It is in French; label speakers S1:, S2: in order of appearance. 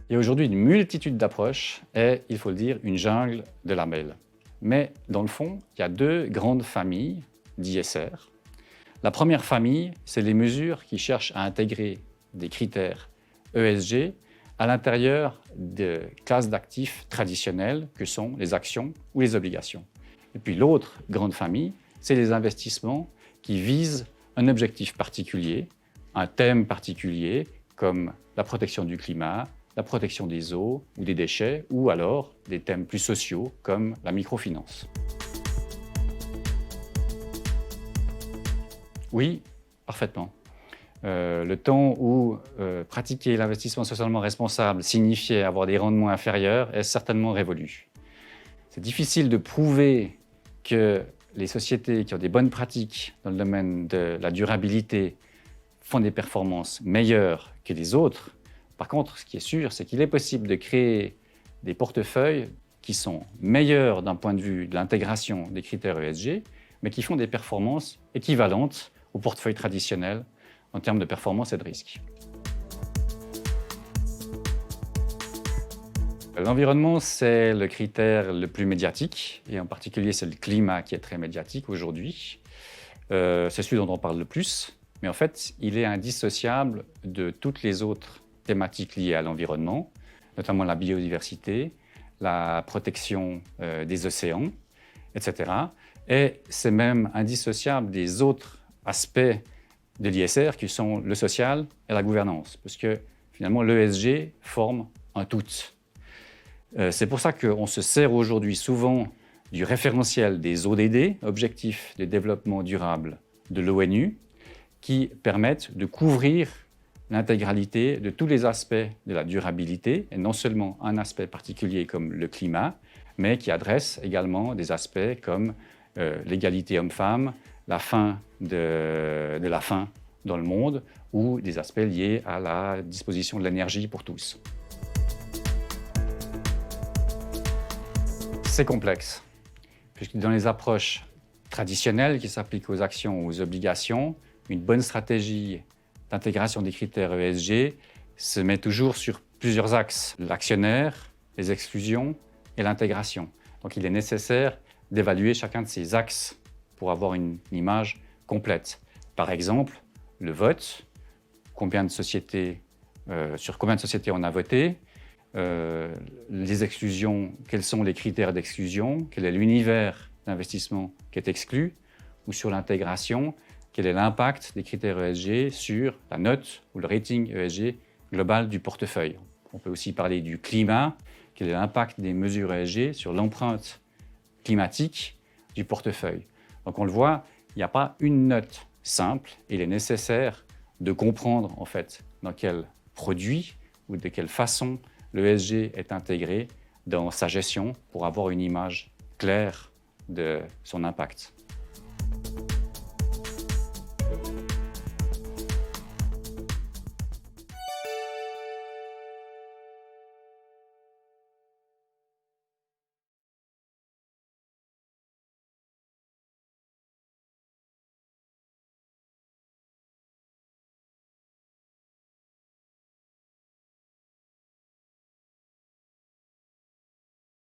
S1: Il y a aujourd'hui une multitude d'approches et, il faut le dire, une jungle de labels. Mais dans le fond, il y a deux grandes familles d'ISR. La première famille, c'est les mesures qui cherchent à intégrer des critères ESG à l'intérieur de classes d'actifs traditionnels que sont les actions ou les obligations. Et puis l'autre grande famille, c'est les investissements qui visent un objectif particulier, un thème particulier comme la protection du climat, la protection des eaux ou des déchets, ou alors des thèmes plus sociaux comme la microfinance. Oui, parfaitement. Le temps où pratiquer l'investissement socialement responsable signifiait avoir des rendements inférieurs est certainement révolu. C'est difficile de prouver que les sociétés qui ont des bonnes pratiques dans le domaine de la durabilité font des performances meilleures que les autres. Par contre, ce qui est sûr, c'est qu'il est possible de créer des portefeuilles qui sont meilleurs d'un point de vue de l'intégration des critères ESG, mais qui font des performances équivalentes aux portefeuilles traditionnels en termes de performance et de risque. L'environnement, c'est le critère le plus médiatique, et en particulier c'est le climat qui est très médiatique aujourd'hui. C'est celui dont on parle le plus, mais en fait, il est indissociable de toutes les autres thématiques liées à l'environnement, notamment la biodiversité, la protection des océans, etc. Et c'est même indissociable des autres aspects de l'ISR qui sont le social et la gouvernance, parce que finalement l'ESG forme un tout. C'est pour ça qu'on se sert aujourd'hui souvent du référentiel des ODD, Objectifs de développement durable de l'ONU, qui permettent de couvrir l'intégralité de tous les aspects de la durabilité, et non seulement un aspect particulier comme le climat, mais qui adressent également des aspects comme l'égalité homme-femme, la fin de la faim dans le monde, ou des aspects liés à la disposition de l'énergie pour tous. C'est complexe, puisque dans les approches traditionnelles qui s'appliquent aux actions ou aux obligations, une bonne stratégie d'intégration des critères ESG se met toujours sur plusieurs axes: l'actionnaire, les exclusions et l'intégration. Donc il est nécessaire d'évaluer chacun de ces axes pour avoir une image complète. Par exemple, le vote, sur combien de sociétés on a voté, les exclusions, quels sont les critères d'exclusion, quel est l'univers d'investissement qui est exclu, ou sur l'intégration, quel est l'impact des critères ESG sur la note ou le rating ESG global du portefeuille. On peut aussi parler du climat, quel est l'impact des mesures ESG sur l'empreinte climatique du portefeuille. Donc on le voit, il n'y a pas une note simple. Il est nécessaire de comprendre en fait dans quel produit ou de quelle façon l'ESG est intégré dans sa gestion pour avoir une image claire de son impact.